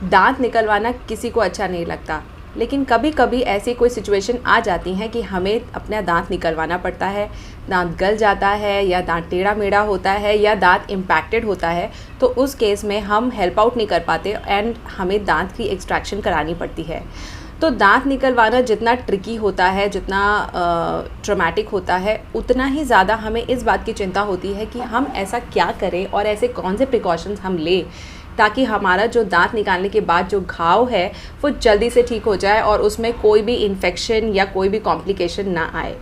दांत निकलवाना किसी को अच्छा नहीं लगता, लेकिन कभी कभी ऐसी कोई सिचुएशन आ जाती है कि हमें अपना दांत निकलवाना पड़ता है। दांत गल जाता है या दांत टेढ़ा मेढ़ा होता है या दांत इम्पैक्टेड होता है, तो उस केस में हम हेल्प आउट नहीं कर पाते एंड हमें दांत की एक्सट्रैक्शन करानी पड़ती है। तो दांत निकलवाना जितना ट्रिकी होता है, जितना ट्रॉमेटिक होता है, उतना ही ज़्यादा हमें इस बात की चिंता होती है कि हम ऐसा क्या करें और ऐसे कौन से प्रिकॉशंस हम लें ताकि हमारा जो दांत निकालने के बाद जो घाव है वो जल्दी से ठीक हो जाए और उसमें कोई भी इन्फेक्शन या कोई भी कॉम्प्लिकेशन ना आए।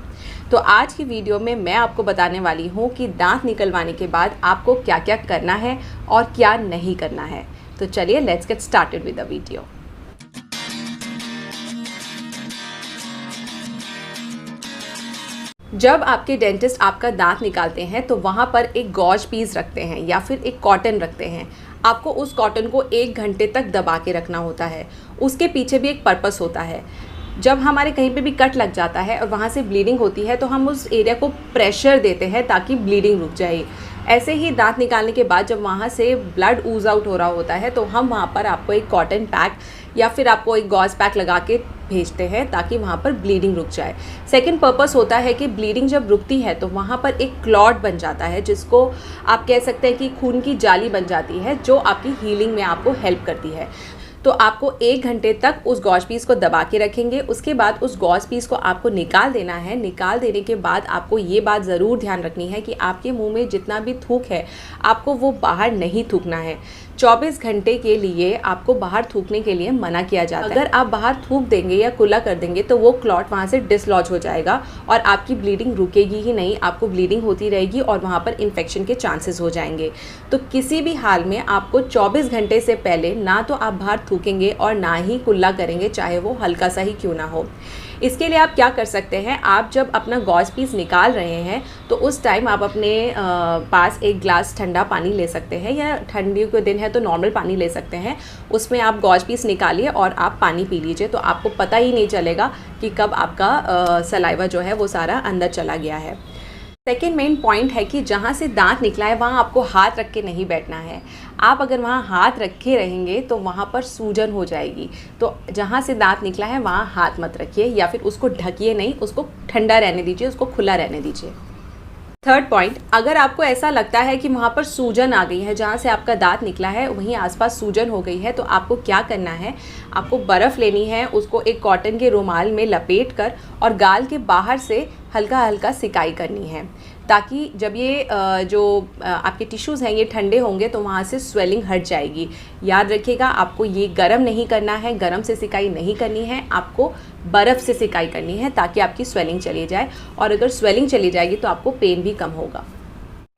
तो आज की वीडियो में मैं आपको बताने वाली हूँ कि दांत निकलवाने के बाद आपको क्या क्या करना है और क्या नहीं करना है। तो चलिए let's get started with the video. जब आपके डेंटिस्ट आपका दांत निकालते हैं तो वहाँ पर एक गॉज पीस रखते हैं या फिर एक कॉटन रखते हैं। आपको उस कॉटन को 1 घंटे तक दबा के रखना होता है। उसके पीछे भी एक पर्पस होता है। जब हमारे कहीं पे भी कट लग जाता है और वहाँ से ब्लीडिंग होती है तो हम उस एरिया को प्रेशर देते हैं ताकि ब्लीडिंग रुक जाए। ऐसे ही दांत निकालने के बाद जब वहाँ से ब्लड ऊज आउट हो रहा होता है तो हम वहाँ पर आपको एक कॉटन पैक या फिर आपको एक गॉज पैक लगा के भेजते हैं ताकि वहाँ पर ब्लीडिंग रुक जाए। सेकंड पर्पस होता है कि ब्लीडिंग जब रुकती है तो वहाँ पर एक क्लॉट बन जाता है, जिसको आप कह सकते हैं कि खून की जाली बन जाती है, जो आपकी हीलिंग में आपको हेल्प करती है। तो आपको 1 घंटे तक उस गॉज पीस को दबा के रखेंगे। उसके बाद उस गॉज पीस को आपको निकाल देना है। निकाल देने के बाद आपको ये बात ज़रूर ध्यान रखनी है कि आपके मुंह में जितना भी थूक है आपको वो बाहर नहीं थूकना है। 24 घंटे के लिए आपको बाहर थूकने के लिए मना किया जाता है। अगर आप बाहर थूक देंगे या कुल्ला कर देंगे तो वो क्लॉट वहाँ से डिसलॉज हो जाएगा और आपकी ब्लीडिंग रुकेगी ही नहीं, आपको ब्लीडिंग होती रहेगी और वहाँ पर इन्फेक्शन के चांसेस हो जाएंगे। तो किसी भी हाल में आपको 24 घंटे से पहले ना तो आप बाहर थूकेंगे और ना ही कुल्ला करेंगे, चाहे वो हल्का सा ही क्यों ना हो। इसके लिए आप क्या कर सकते हैं, आप जब अपना गॉज पीस निकाल रहे हैं तो उस टाइम आप अपने पास एक ग्लास ठंडा पानी ले सकते हैं, या ठंडी के दिन है तो नॉर्मल पानी ले सकते हैं। उसमें आप गॉज पीस निकालिए और आप पानी पी लीजिए, तो आपको पता ही नहीं चलेगा कि कब आपका सलाइवा जो है वो सारा अंदर चला गया है। सेकेंड मेन पॉइंट है कि जहाँ से दांत निकला है वहाँ आपको हाथ रख के नहीं बैठना है। आप अगर वहाँ हाथ रखे रहेंगे तो वहाँ पर सूजन हो जाएगी। तो जहाँ से दांत निकला है वहाँ हाथ मत रखिए या फिर उसको ढकिए नहीं, उसको ठंडा रहने दीजिए, उसको खुला रहने दीजिए। थर्ड पॉइंट, अगर आपको ऐसा लगता है कि वहाँ पर सूजन आ गई है, जहाँ से आपका दांत निकला है वहीं आसपास सूजन हो गई है, तो आपको क्या करना है, आपको बर्फ़ लेनी है, उसको एक कॉटन के रुमाल में लपेट कर और गाल के बाहर से हल्का हल्का सिकाई करनी है, ताकि जब ये जो आपके टिश्यूज़ हैं ये ठंडे होंगे तो वहाँ से स्वेलिंग हट जाएगी। याद रखिएगा, आपको ये गर्म नहीं करना है, गर्म से सिकाई नहीं करनी है, आपको बर्फ़ से सिकाई करनी है ताकि आपकी स्वेलिंग चली जाए, और अगर स्वेलिंग चली जाएगी तो आपको पेन भी कम होगा।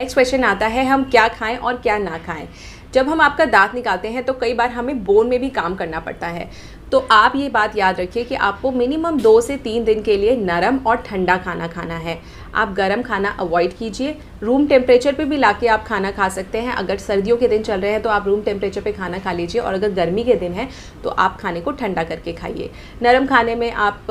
नेक्स्ट क्वेश्चन आता है, हम क्या खाएं और क्या ना खाएं। जब हम आपका दांत निकालते हैं तो कई बार हमें बोन में भी काम करना पड़ता है। तो आप ये बात याद रखिए कि आपको मिनिमम 2 से 3 दिन के लिए नरम और ठंडा खाना खाना है। आप गरम खाना अवॉइड कीजिए। रूम टेम्परेचर पे भी लाके आप खाना खा सकते हैं। अगर सर्दियों के दिन चल रहे हैं तो आप रूम टेम्परेचर पे खाना खा लीजिए, और अगर गर्मी के दिन है तो आप खाने को ठंडा करके खाइए। नरम खाने में आप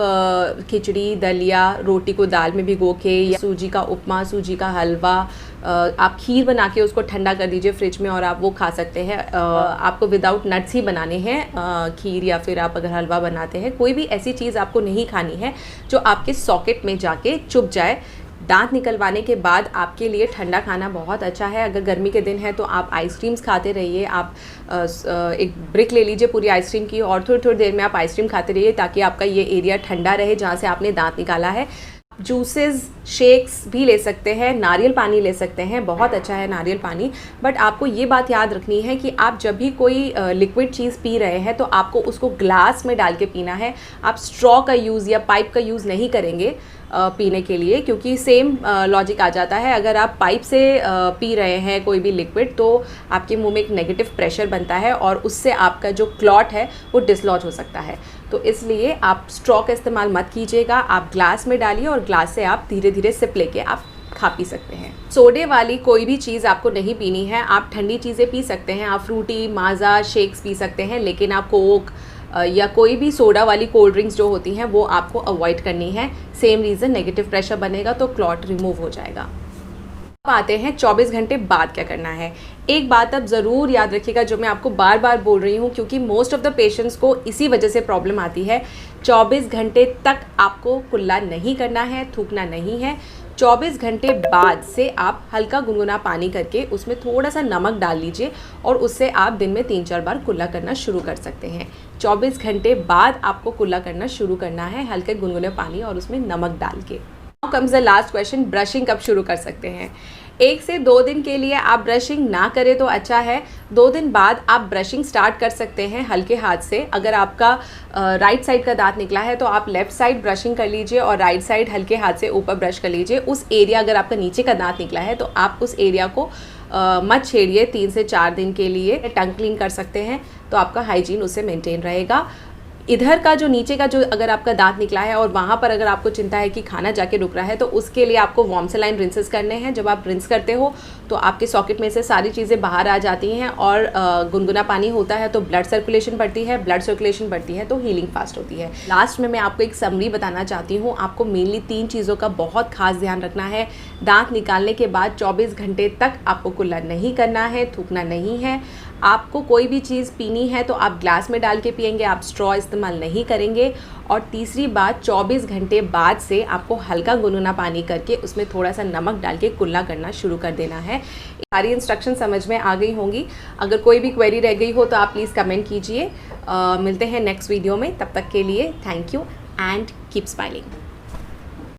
खिचड़ी, दलिया, रोटी को दाल में भिगो के, या सूजी का उपमा, सूजी का हलवा, आप खीर बना के उसको ठंडा कर दीजिए फ्रिज में और आप वो खा सकते हैं। आपको विदाउट नट्स ही बनाने हैं खीर, या फिर आप अगर हलवा बनाते हैं, कोई भी ऐसी चीज़ आपको नहीं खानी है जो आपके सॉकेट में जाके चुभ जाए। दांत निकलवाने के बाद आपके लिए ठंडा खाना बहुत अच्छा है। अगर गर्मी के दिन है तो आप आइसक्रीम्स खाते रहिए। आप एक ब्रिक ले लीजिए पूरी आइसक्रीम की और थोड़ी थोड़ी देर में आप आइसक्रीम खाते रहिए ताकि आपका ये एरिया ठंडा रहे जहाँ से आपने दांत निकाला है। जूसेस, शेक्स भी ले सकते हैं, नारियल पानी ले सकते हैं, बहुत अच्छा है नारियल पानी। बट आपको ये बात याद रखनी है कि आप जब भी कोई लिक्विड चीज़ पी रहे हैं तो आपको उसको ग्लास में डाल के पीना है। आप स्ट्रॉ का यूज़ या पाइप का यूज़ नहीं करेंगे पीने के लिए, क्योंकि सेम लॉजिक आ जाता है। अगर आप पाइप से पी रहे हैं कोई भी लिक्विड तो आपके मुंह में एक नेगेटिव प्रेशर बनता है और उससे आपका जो क्लॉट है वो डिसलॉज हो सकता है। तो इसलिए आप स्ट्रॉ का इस्तेमाल मत कीजिएगा, आप ग्लास में डालिए और ग्लास से आप धीरे धीरे सिप लेके आप खा पी सकते हैं। सोडे वाली कोई भी चीज़ आपको नहीं पीनी है। आप ठंडी चीज़ें पी सकते हैं, आप फ्रूटी, माज़ा, शेक्स पी सकते हैं, लेकिन आप कोक या कोई भी सोडा वाली कोल्ड ड्रिंक्स जो होती हैं वो आपको अवॉइड करनी है। सेम रीज़न, नेगेटिव प्रेशर बनेगा तो क्लॉट रिमूव हो जाएगा। आते हैं 24 घंटे बाद क्या करना है। एक बात अब ज़रूर याद रखिएगा जो मैं आपको बार बार बोल रही हूँ, क्योंकि मोस्ट ऑफ़ द पेशेंट्स को इसी वजह से प्रॉब्लम आती है। 24 घंटे तक आपको कुल्ला नहीं करना है, थूकना नहीं है। 24 घंटे बाद से आप हल्का गुनगुना पानी करके उसमें थोड़ा सा नमक डाल लीजिए और उससे आप दिन में 3-4 बार कुल्ला करना शुरू कर सकते हैं। 24 घंटे बाद आपको कुल्ला करना शुरू करना है हल्के गुनगुने पानी और उसमें नमक डाल के। Now comes the last question, brushing कब शुरू कर सकते हैं। 1 से 2 दिन के लिए आप ब्रशिंग ना करें तो अच्छा है। 2 दिन बाद आप ब्रशिंग स्टार्ट कर सकते हैं हल्के हाथ से। अगर आपका राइट साइड का दांत निकला है तो आप लेफ़्ट साइड ब्रशिंग कर लीजिए और राइट साइड हल्के हाथ से ऊपर ब्रश कर लीजिए। उस एरिया, अगर आपका नीचे का दांत निकला है तो आप उस एरिया को मत छेड़िए 3 से 4 दिन के लिए। टंग क्लीन कर सकते हैं तो आपका हाइजीन उससे मेंटेन रहेगा। इधर का जो नीचे का जो अगर आपका दांत निकला है और वहाँ पर अगर आपको चिंता है कि खाना जाके रुक रहा है तो उसके लिए आपको वार्म सलाइन रिंसेस करने हैं। जब आप रिंस करते हो तो आपके सॉकेट में से सारी चीज़ें बाहर आ जाती हैं और गुनगुना पानी होता है तो ब्लड सर्कुलेशन बढ़ती है, ब्लड सर्कुलेशन बढ़ती है तो हीलिंग फास्ट होती है। लास्ट में मैं आपको एक समरी बताना चाहती हूँ। आपको मेनली 3 चीज़ों का बहुत खास ध्यान रखना है। दांत निकालने के बाद 24 घंटे तक आपको कुल्ला नहीं करना है, थूकना नहीं है। आपको कोई भी चीज़ पीनी है तो आप ग्लास में डाल के पिएंगे, आप स्ट्रॉ इस्तेमाल नहीं करेंगे। और तीसरी बात, 24 घंटे बाद से आपको हल्का गुनगुना पानी करके उसमें थोड़ा सा नमक डाल के कुल्ला करना शुरू कर देना है। सारी इंस्ट्रक्शन समझ में आ गई होंगी। अगर कोई भी क्वेरी रह गई हो तो आप प्लीज़ कमेंट कीजिए। मिलते हैं नेक्स्ट वीडियो में, तब तक के लिए thank you and keep smiling.